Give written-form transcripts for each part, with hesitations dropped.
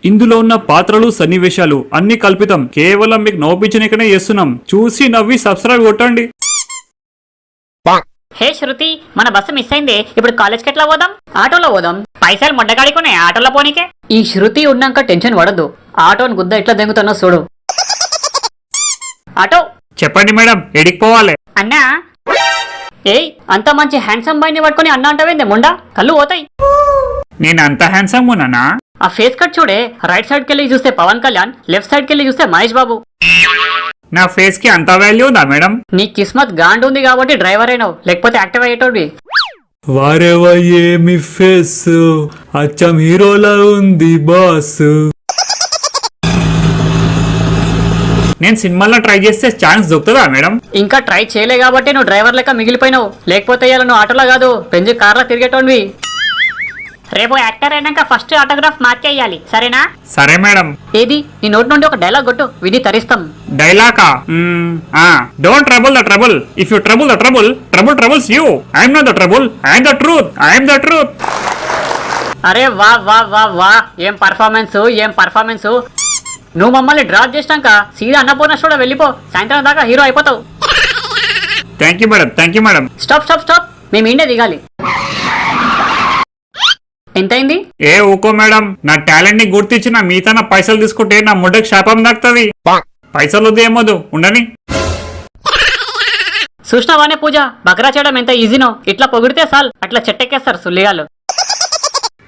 ఇందులో ఉన్న పాత్రలు సన్నివేశాలు అన్ని కల్పితం. కేవలం మీకు నవ్వించనికనే చేస్తున్నాం. చూసి నవ్వి సబ్స్క్రైబ్ కొట్టండి. హే శృతి, మన బస్సు మిస్ అయింది. ఇప్పుడు కాలేజ్కి ఎట్లా పోదాం? ఆటోలో పోదాం. పైసలు మొడ్డగాడికునే ఆటోలో పోనీకే. ఈ శృతి ఉన్నాక టెన్షన్ పడద్దు. ఆటోని గుద్ద ఎట్లా దెంగుతున్నా చూడు. ఆటో చెప్పండి మేడం, ఎడికి పోవాలి? అన్నా, ఏయ్ అంత మంచి హ్యాండ్సమ్ బాయ్ ని పట్టుకుని అన్న అంటావేందే ముండా? కళ్ళు పోతాయి. నేను అంత హ్యాండ్సమ్ ఉన్నానా? ఆ ఫేస్ కట్ చూడే. రైట్ సైడ్ కెళ్ళి చూస్తే పవన్ కళ్యాణ్, లెఫ్ట్ సైడ్ కెళ్ళి చూస్తే మహేష్ బాబు. నా ఫేస్ కి అంత వాల్యూ ఉందా మేడం? నీ కిస్మత్ గాండ్ ఉంది కాబట్టి డ్రైవర్ అయినావు, లేకపోతే యాక్టివ్ అయ్యేటోడి. వారేవా ఏమి ఫేస్, అచ్చం హీరోలా ఉంది బాస్. నేను సినిమాలో ట్రై చేస్తే ఛాన్స్ దొరుకుతుందా మేడం? ఇంకా ట్రై చేయలే కాబట్టి నువ్వు డ్రైవర్ లెక్క మిగిలిపోయినావు. లేకపోతే ఇవాళ నువ్వు ఆటోలో కాదు, పెంచి కార్లో తిరిగేటోడివి. రేపు యాక్టర్ అయినాక ఫస్ట్ ఆటోగ్రాఫ్ మార్చేయాలి, సరేనా? సరే మేడం. ఏది నీ నోటి నుండి ఒక డైలాగ్ కొట్టు, విని తరిస్తాం. డైలాగా? Don't trouble the trouble, if you trouble the trouble, trouble troubles you. I'm not the trouble, I'm the truth, I'm the truth. అరే వా వా వా వా, ఏం పర్ఫార్మెన్స్, ఏం పర్ఫార్మెన్స్. నువ్వు మమ్మల్ని డ్రాప్ చేసినాక సీదా అన్నపూర్ణ కూడా వెళ్ళిపో. సాయంత్రం దాకా హీరో అయిపోతావు. Thank you madam, thank you madam. Stop stop stop, మేము ఇండే దిగాలి. ఎంతైంది? ఏ ఊకో మేడం, నా టాలెంట్ ని గుర్తించి నా మిగతా పైసలు తీసుకుంటే నా ముడ్డకి శాపం దాక్తుంది. పైసలు వద్దు ఏమొద్దు, ఉండని. చూసినావానే పూజ, బకరా చేయడం ఎంత ఈజీనో. ఇట్లా పొగిడితే సాల్, అట్లా చెట్టెక్కేస్తారు సుల్లిగాలు.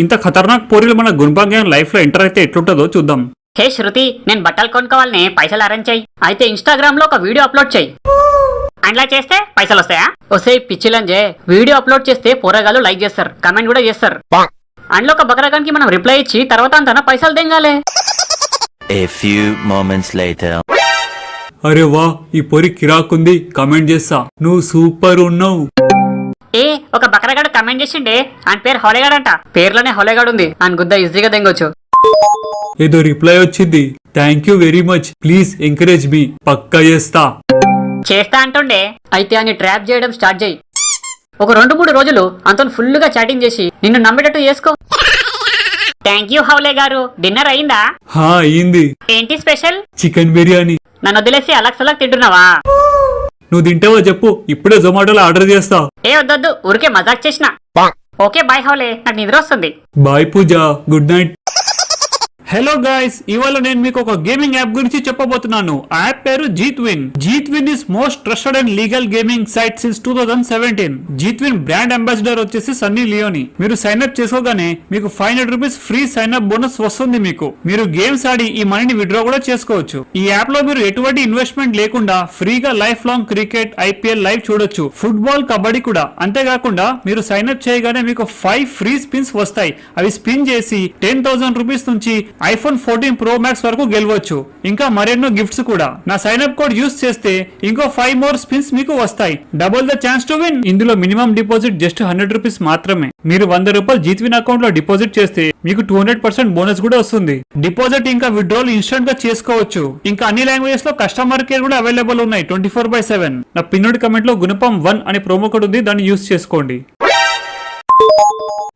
ఇంత ఖతర్నాక్ పోరీలు మన గుణభాగ్యం లైఫ్ లో ఎంటర్ అయితే ఎట్లుంటుందో చూద్దాం. హే శృతి, నేను బట్టలు కొనుక్కోవాలని పైసలు అరేంజ్ చెయ్యి. అయితే ఇన్స్టాగ్రామ్ లో ఒక వీడియో అప్లోడ్ చెయ్యి. అట్లా చేస్తే పైసలు వస్తాయా? వస్తే పిచ్చిలంజే, వీడియో అప్లోడ్ చేస్తే పోరగాలు లైక్ చేస్తారు, కమెంట్ కూడా చేస్తారు. అందులో ఒక బకరగానికి మనం రిప్లై ఇచ్చి తర్వాత అంతా పైసలు దెంగాలే. A few moments later. అరే వా, ఈ పొరి కిరాకుంది, కమెంట్ చేస్తా, నువ్వు సూపర్ ఉన్నావు. ఏ ఒక బకరగాడు కమెంట్ చేసిండే, ఆయన పేరు హోలేగాడు అంట. పేర్లోనే హోలేగాడు ఉంది, ఆయన గుద్ద ఈజీగా దెంగొచ్చు. ఏదో రిప్లై వచ్చింది, thank you very much, please encourage me, పక్కా చేస్తా. చేస్తా అంటుండే. అయితే అని ట్రాప్ చేయడం స్టార్ట్ చేయి. ఒక 2-3 రోజులు అంత ఫుల్ గా చాటింగ్ చేసి నిన్ను నమ్మేటట్టు చేసుకో. థ్యాంక్ యూ హౌలే గారు. డిన్నర్ అయిందా? హా అయింది. ఏంటి స్పెషల్? చికెన్ బిర్యానీ. నన్ను వదిలేసి అలగ్ సలగ్ తింటున్నావా? నువ్వు తింటావో చెప్పు, ఇప్పుడే జొమాటోలో ఆర్డర్ చేస్తా. ఏ వద్దొద్దు, ఊరికే మజాక్ చేసిన. ఓకే బాయ్ హౌలే, నాకు నిద్ర వస్తుంది. బాయ్ పూజ, గుడ్ నైట్. హలో గైస్, ఇవాళ నేను మీకు ఒక గేమింగ్ యాప్ గురించి చెప్పబోతున్నాను. ఆ యాప్ పేరు Jeetwin. Jeetwin is most trusted and legal gaming site since 2017. Jeetwin brand ambassador వచ్చేసి సన్నీ లియోని. మీరు సైన్ అప్ చేసుకోగానే మీకు 500 rupees free sign up bonus వస్తుంది. మీరు గేమ్స్ ఆడి ఈ మనీని విత్డ్రా కూడా చేసుకోవచ్చు. ఈ యాప్ లో మీరు ఎటువంటి ఇన్వెస్ట్మెంట్ లేకుండా ఫ్రీగా life long cricket, IPL live చూడొచ్చు, ఫుట్బాల్, కబడ్డీ కూడా. అంతేకాకుండా మీరు సైన్ అప్ చేయగానే మీకు 5 ఫ్రీ స్పిన్స్ వస్తాయి. అవి స్పిన్ చేసి 10,000 రూపీస్ నుంచి iPhone 14 Pro Max వరకు గెలవచ్చు. ఇంకా మరెన్నో గిఫ్ట్స్ కూడా. నా సైన్ అప్ కోడ్ యూస్ చేస్తే ఇంకో 5 మోర్ స్పిన్స్ మీకు వస్తాయి. Double the chance to win. ఇందులో మినిమం డిపాజిట్ జస్ట్ 100 రూపీస్ మాత్రమే. మీరు 100 రూపాయలు జీత్విన్ అకౌంట్ లో డిపాజిట్ చేస్తే మీకు 200% బోనస్ కూడా వస్తుంది. డిపాజిట్ ఇంకా విత్డ్రాల్ ఇన్స్టెంట్ గా చేసుకోవచ్చు. ఇంకా అన్ని లాంగ్వేజెస్ లో కస్టమర్ కేర్ కూడా అవైలబుల్ ఉన్నాయి 24/7. నా పిన్నోడ్ కమెంట్ లో గుణపం 1 అనే ప్రోమో కోడ్ ఉంది, దాన్ని యూస్ చేసుకోండి.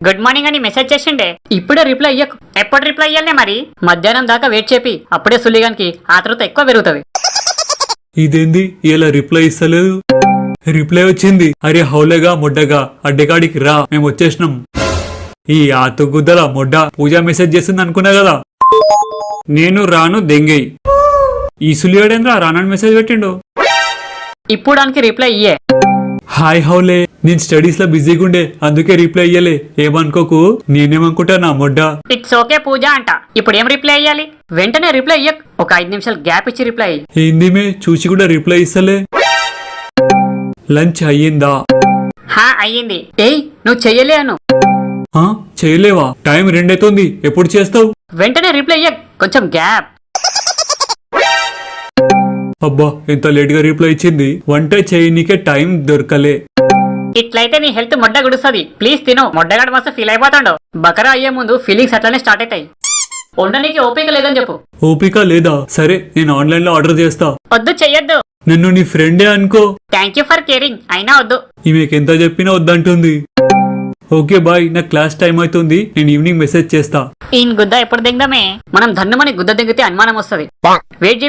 గుడ్ మార్నింగ్ అని మెసేజ్ చేసిండే, ఇప్పుడే రిప్లై ఇయ్యకు. ఎప్పుడు రిప్లై ఇయ్యాలనే మరి? మధ్యాహ్నం దాకా వెయిట్ చేపి, అప్పుడే సుల్లిగానికి ఆతృత ఎక్కువ పెరుగుతుంది. ఇదేంది ఇలా రిప్లై ఇస్తలేదు? రిప్లై వచ్చింది, అరే హౌలేగా మొడ్డగా అడ్డగాడికి రా, మేము వచ్చేసినాం. ఈ ఆతుగుద్దల మొడ్డ పూజ మెసేజ్ చేస్తుంది అనుకున్నా కదా. నేను రాను దెంగేయ్. ఈ సులిగాడేంద్రా రానని మెసేజ్ పెట్టిండు. ఇప్పుడు దానికి రిప్లై ఇయ్యే. హాయ్ హౌలే, నేను స్టడీస్ లో బిజీగా ఉండే, అందుకే రిప్లై ఇయ్యలే, ఏమనుకోకు. నేనేమనుకుంటా నా మొడ్డ. ఇట్స్ ఓకే పూజ అంట. ఇప్పుడు ఏం రిప్లై ఇయ్యాలి? వెంటనే రిప్లై ఇయ్యక్, ఒక 5 నిమిషాలు గ్యాప్ ఇచ్చి రిప్లై. ఏందిమే చూసి కూడా రిప్లై ఇస్తలే. లంచ్ అయ్యిందా? హా అయ్యింది. ఏయ్ నువ్వు చెయ్యలే అను. చేయలేవా? టైం 2 అవుతుంది, ఎప్పుడు చేస్తావు? వెంటనే రిప్లై ఇయ్యక్, కొంచెం గ్యాప్. అబ్బా ఎంత లేట్ గా రిప్లై ఇచ్చింది. వంట చేయనీకే టైం దొరకలే. ఇట్లయితే నీ హెల్త్ మొడ్డ గుడుస్తుంది. ప్లీజ్ తిను. మొడ్డగాడు మస్తు ఫీల్ అయిపోతాడు. బకరా అయ్యే ముందు ఫీలింగ్స్ అట్లనే స్టార్ట్ అవుతాయి. ఉండనీకి ఓపిక లేదని చెప్పు. ఓపిక లేదా? సరే నేను ఆన్లైన్ లో ఆర్డర్ చేస్తా. వద్దు చెయ్యొద్దు. నన్ను నీ ఫ్రెండే అనుకో. థ్యాంక్ యూ ఫర్ కేరింగ్, అయినా వద్దు. ఈమెకి ఎంత చెప్పినా వద్దంటుంది. ఓకే బాయ్, నా క్లాస్ టైం అవుతుంది, నేను ఈవినింగ్ మెసేజ్ చేస్తా. ఈయన గుద్ద ఎప్పుడు దింగమే, మనం ధన్నుమని గుద్ద దింగితే అనుమానం వస్తుంది. వెయిట్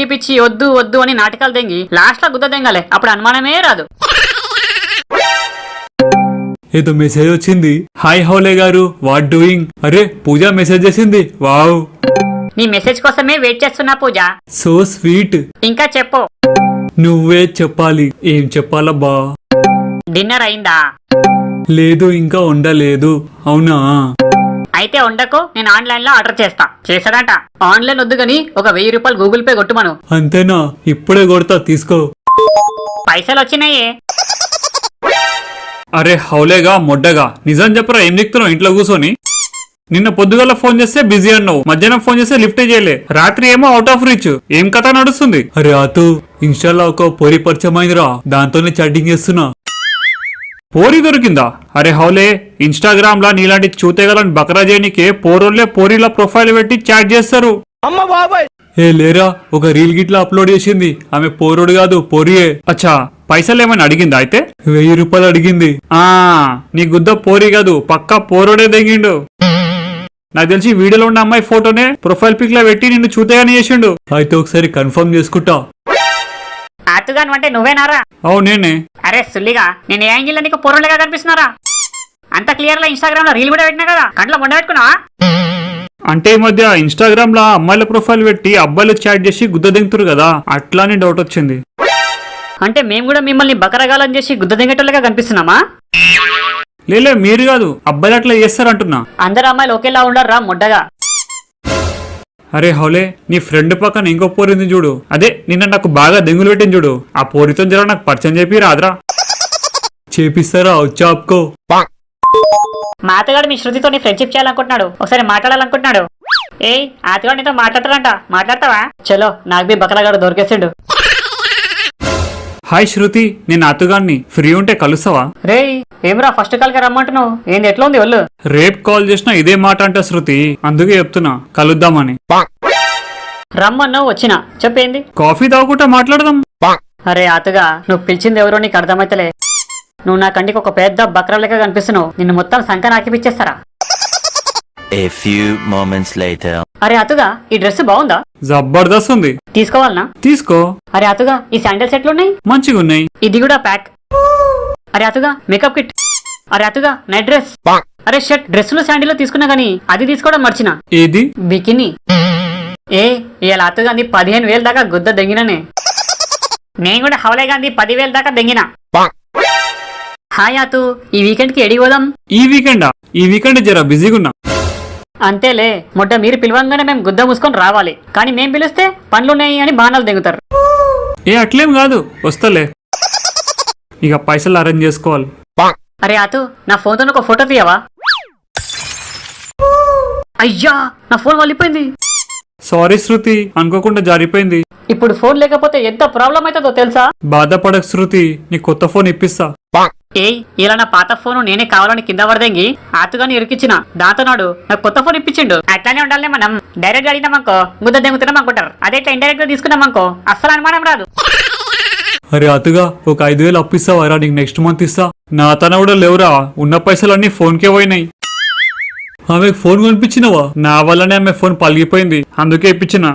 చేపించి వద్దు వద్దు అని నాటకాలు దెంగి లాస్ట్ లో గుద్ద దింగాలే, అప్పుడు అనుమానమే రాదు. ఏదో మెసేజ్ వచ్చింది. హాయ్ హౌలే గారు, వాట్ డూయింగ్? అరే పూజ మెసేజ్ చేసింది. వావ్, నీ మెసేజ్ కోసమే వెయిట్ చేస్తున్నా పూజ. So sweet. ఇంకా చెప్పు. నువ్వే చెప్పాలి. ఏం చెప్పాలబ్బా? డిన్నర్ అయిందా? లేదు, ఇంకా ఉండలేదు. అవునా? అయితే ఉండకు, నేను ఆన్లైన్ లో ఆర్డర్ చేస్తా. చేశాడంట. ఆన్లైన్ వద్దు గాని ఒక 1000 రూపాయలు గూగుల్ పే కొట్టుమను. అంతేనా? ఇప్పుడే కొడతా, తీసుకో. పైసలు వచ్చినాయే. అరే హౌలేగా మొడ్డగా, నిజం చెప్పరా, ఏం చెప్తున్నావు ఇంట్లో కూర్చొని? నిన్న పొద్దుగల ఫోన్ చేస్తే బిజీ అన్నావు, మధ్యాహ్నం ఫోన్ చేస్తే లిఫ్ట్ చేయలే, రాత్రి ఏమో అవుట్ ఆఫ్ రీచ్. ఏం కథ నడుస్తుంది? అరే అతు, ఇన్స్టాలో ఒక పోరి పరిచయం అయిందిరా, దాంతోనే చాటింగ్ చేస్తున్నా. పోరి దొరికిందా? అరే హౌలే, ఇన్స్టాగ్రామ్ లా నీలాంటి చూతేగలని బకరా చేయనికే పోరోళ్లే పోరిలా ప్రొఫైల్ పెట్టి చాట్ చేస్తారు. ఏ లేరా, ఒక రీల్ గిట్లా అప్లోడ్ చేసింది. ఆమె పోరోడు కాదు, పోరియే. అచ్చా, పైసలు ఏమైనా అడిగిందా? అయితే 1000 రూపాయలు అడిగింది. ఆ నీ గుద్ద పోరి కాదు, పక్కా పోరోడే దిగిండు. నాకు తెలిసి వీడియోలో ఉన్న అమ్మాయి ఫోటోనే ప్రొఫైల్ పిక్ లో పెట్టి నిన్ను చూతేగానే చేసిండు. అయితే ఒకసారి కన్ఫర్మ్ చేసుకుంటా. ఆతుగాను అంటే నువ్వేనారా? అవు నేనే. అరే సుల్లిగా, నేను ఏ యాంగిల్ నీకు పూర్వంగా కనిపిస్తున్నారా? అంత క్లియర్ గా ఇన్స్టాగ్రామ్ లో రీల్ కూడా పెట్టినా కదా, కంట్లో మొండ పెట్టుకున్నావా? అంటే ఈ మధ్య ఇన్స్టాగ్రామ్ లో అమ్మాయిల ప్రొఫైల్ పెట్టి అబ్బాయిలు చాట్ చేసి గుద్ద దింగుతారు కదా, అట్లానే డౌట్ వచ్చింది. అంటే మేము కూడా మిమ్మల్ని బకరగాలని చేసి గుద్ద దింగేటోళ్ళగా కనిపిస్తున్నామా? లేలే, మీరు కాదు, అబ్బాయిలు అట్లా చేస్తారంటున్నా. అందరు అమ్మాయిలు ఒకేలా ఉండరా మొడ్డగా? అరే హౌలే, నీ ఫ్రెండ్ పక్కన ఇంకో పోరింది చూడు, అదే నిన్న నాకు బాగా దెంగులు పెట్టింది చూడు, ఆ పోరితో జర నాకు పరిచయం చెప్పి రాదురా? చేపిస్తారా? వచ్చా ఆపుకో. మా అత్తగాడు మీ శృతితో ఫ్రెండ్షిప్ చేయాలనుకుంటున్నాడు, ఒకసారి మాట్లాడాలనుకుంటున్నాడు. ఏయ్, అత్తగాడు నీతో మాట్లాడతారంట, మాట్లాడతావా? చలో, నాకు బి బకరగాడు దొరికేసిండు. హాయ్ శృతి, నేను అతుగాన్ని, ఫ్రీ ఉంటే కలుస్తావా? రేయ్, ఏమిరా ఫస్ట్ కాల్ గా రమ్మంటున్నావు? ఏంది, ఎట్లా ఉంది ఒళ్ళు? రేపు కాల్ చేసినా ఇదే మాట అంట శృతి, అందుకే చెప్తున్నా కలుద్దామని. రమ్మన్నావు, వచ్చినా. చెప్పేంది? కాఫీ తాగుకుంటా మాట్లాడదాం. అరే అతుగా, నువ్వు పిలిచింది ఎవరో నీకు అర్థమైతలే. నువ్వు నా కంటికి ఒక పెద్ద బక్రా లెక్క కనిపిస్తున్నావు, నిన్ను మొత్తం సంక నాకిపిచ్చేస్తారా? A few moments later. అరే అతుగా, ఈ డ్రెస్ బాగుందా? జబర్దస్త్ ఉంది. తీసుకోవాలనా? తీసుకో. అరే అతుగా, ఈ శాండిల్స్ ఎట్లున్నాయి? మంచిగా ఉన్నాయి. ఇది కూడా ప్యాక్. అరే అతుగా, మేకప్ కిట్. అరే అతుగా, నైట్ డ్రెస్. అరే షర్ట్. డ్రెస్సులు శాండిల్ తీసుకున్నా గానీ అది తీసుకోవడం మర్చినా. ఏది? బికిని. ఏ ఇవాళ అతుగా 15,000 దాకా గుద్ద దెంగిననే. నేను కూడా హౌలే గాంధీ 10,000 దాకా దెంగిన. హాయ్ అతు, ఈ వీకెండ్ కి ఎడికి పోదాం? ఈ వీకెండా? ఈ వీకెండ్ జర బిజీగా ఉన్నా. అంతేలే, మొట్ట మీరు పిలవంగానే మేము గుద్ద మూసుకొని రావాలి, కానీ మేము పిలిస్తే పనులున్నాయి అని బాణాలు దిగుతారు. ఏ అట్లేం కాదు, వస్తలే. ఇక పైసలు అరేంజ్ చేసుకోవాలి. అరే అతు, నా ఫోన్తో ఒక ఫోటో తీయవా? అయ్యా, నా ఫోన్ వలిపోయింది. సారీ శృతి, అనుకోకుండా జారిపోయింది. ఇప్పుడు ఫోన్ లేకపోతే ఎంత ప్రాబ్లం అవుతుందో తెలుసా? బాధపడక శృతి, నీ కొత్త ఫోన్ ఇప్పిస్తా. ఏయ్, ఇలా నా పాత ఫోన్ నేనే కావాలని కింద పడదెంగి ఆతుగాని ఇరికిచ్చిన, దాంతో నాడు నాకు కొత్త ఫోన్ ఇప్పించిండు. అట్లానే ఉండాలి. మనం డైరెక్ట్ గా అడిగినామనుకో గుద్ద దెంగుతున్నాం అనుకుంటారు, అదే ఇట్లా ఇండైరెక్ట్ గా తీసుకున్నామనుకో అస్సలు అనుమానం రాదు. అరే అతుగా, ఒక 5,000 అప్పిస్తావారా? నీకు నెక్స్ట్ మంత్ ఇస్తా. నా తన కూడా లేవురా, ఉన్న పైసలన్నీ ఫోన్కే పోయినాయి. ఆమెకు ఫోన్ కొనిపించినవా? నా వల్లనే ఆమె ఫోన్ పలిగిపోయింది, అందుకే ఇప్పించిన.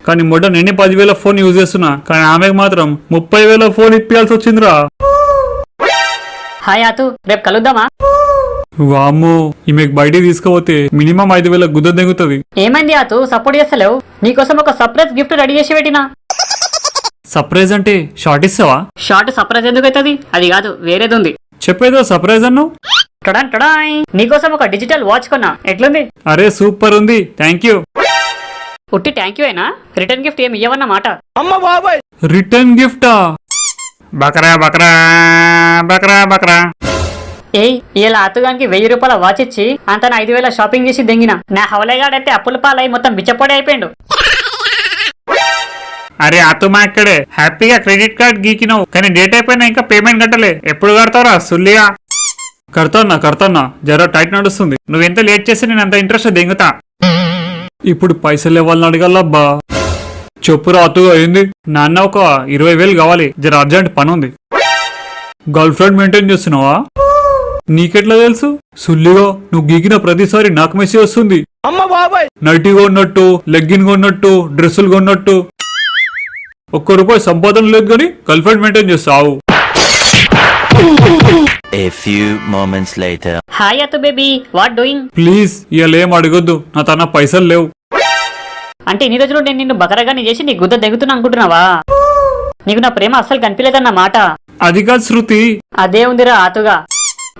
కానీ మొట్ట నేనే 10,000 ఫోన్ యూజ్ చేస్తున్నా, కానీ ఆమెకు మాత్రం 30,000 ఫోన్ ఇప్పియాల్సి వచ్చిందిరా. హాయ్ అతు, రేపు కలుద్దామా? వామ్మో, ఈమెకు బయటికి తీసుకుపోతే మినిమం 5,000 గుద్ద దెంగుతుంది. ఏమైంది అతు, సపోర్ట్ చేస్తలేవు? నీకోసం ఒక సర్ప్రైజ్ గిఫ్ట్ రెడీ చేసి పెట్టినా. సర్ప్రైజ్ అంటే షార్ట్ ఇస్తావా? షార్ట్ సర్ప్రైజ్ ఎందుకు అవుతుంది? అది కాదు, వేరేది ఉంది. చెప్పేదో సర్ప్రైజ్ అన్నావు. టడాన్ టడాయ్, నీకోసం ఒక డిజిటల్ వాచ్ కొన్నా, ఎట్లుంది? అరే సూపర్ ఉంది, థ్యాంక్ యూ. ఉట్టి థ్యాంక్ యూ అయినా రిటర్న్ గిఫ్ట్ ఏమి ఇవ్వన్నమాట. రిటర్న్ గిఫ్టా? బకరా బకరా బకరా బకరా. ఏయ్, ఇలా అతుగానికి 1000 రూపాయల వాచ్ ఇచ్చి అంత 5,000 షాపింగ్ చేసి దెంగిన. నా హౌలేగాడైతే అప్పుల పాలై మొత్తం బిచ్చపొడి అయిపోయిండు. అరే అతుమా ఇక్కడే హ్యాపీగా క్రెడిట్ కార్డ్ గీకినావు, కానీ డేట్ అయిపోయినా ఇంకా పేమెంట్ కట్టలే. ఎప్పుడు కడతావురా సుల్లియా? కడతానా, జర టైట్ నడుస్తుంది. నువ్వెంత లేట్ చేస్తే నేను అంత ఇంట్రెస్ట్ దెంగుతా. ఇప్పుడు పైసలు ఇవ్వాలని అడగాలబ్బా. చెప్పురా అతుగా, ఏంది? నాన్న ఒక 20,000 కావాలి, జర అర్జెంట్ పని ఉంది. గర్ల్ ఫ్రెండ్ మెయింటైన్ చేస్తున్నావా? నీకెట్లా తెలుసు? సుల్లిగా నువ్వు గీకిన ప్రతిసారి నాకు మెసేజ్ వస్తుంది. నైటీ కొన్నట్టు, లెగ్గిన్ కొన్నట్టు, డ్రెస్సులు కొన్నట్టు. ₹1 సంపాదన లేదు కానీ గర్ల్ ఫ్రెండ్ మెయింటైన్ చేస్తావు. A few moments later. Hi అతు బేబీ, వాట్ డూయింగ్? ప్లీజ్ ఇవాళ ఏం అడగొద్దు, నా తన పైసలు లేవు. అంటే ఇన్ని రోజులు నేను నిన్ను బకరగాని చేసి నీ గుద్ద దెంగుతున్నా అనుకుంటున్నావా? నీకు నా ప్రేమ అస్సలు కనిపించలేదన్న మాట. అది కాదు శృతి. అదే ఉందిరా ఆతుగా,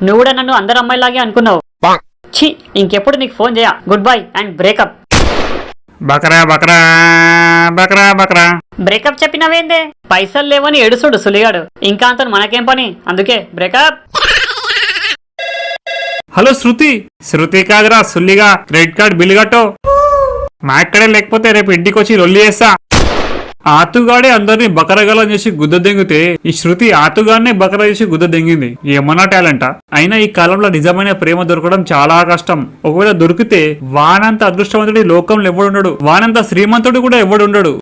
నువ్వు కూడా నన్ను అందరు అమ్మాయిలాగే అనుకున్నావు. ఛీ, ఇంకెప్పుడు నీకు ఫోన్ చేయ. Good bye and breakup. బకరా బకరా బకరా బకరా. బ్రేకప్ చెప్పినవేందే? పైసలు లేవని ఏడుసుడు సులిగాడు. ఇంకా అంత మనకేం పని, అందుకే బ్రేకప్. హలో శృతి. శృతి కాదురా సుల్లిగా, క్రెడిట్ కార్డ్ బిల్ కట్టు. మా ఇక్కడే లేకపోతే రేపు ఇంటికి వచ్చి రొల్లి చేస్తా. ఆతుగాడే అందరినీ బకరగలం చేసి గుద్ద దెంగితే ఈ శృతి ఆతుగానే బకర చేసి గుద్ద దెంగింది. ఏమన్నా టాలెంటా? అయినా ఈ కాలంలో నిజమైన ప్రేమ దొరకడం చాలా కష్టం. ఒకవేళ దొరికితే వానంత అదృష్టవంతుడి లోకంలో ఎవడుండడు, వానంత శ్రీమంతుడు కూడా ఎవడుండడు.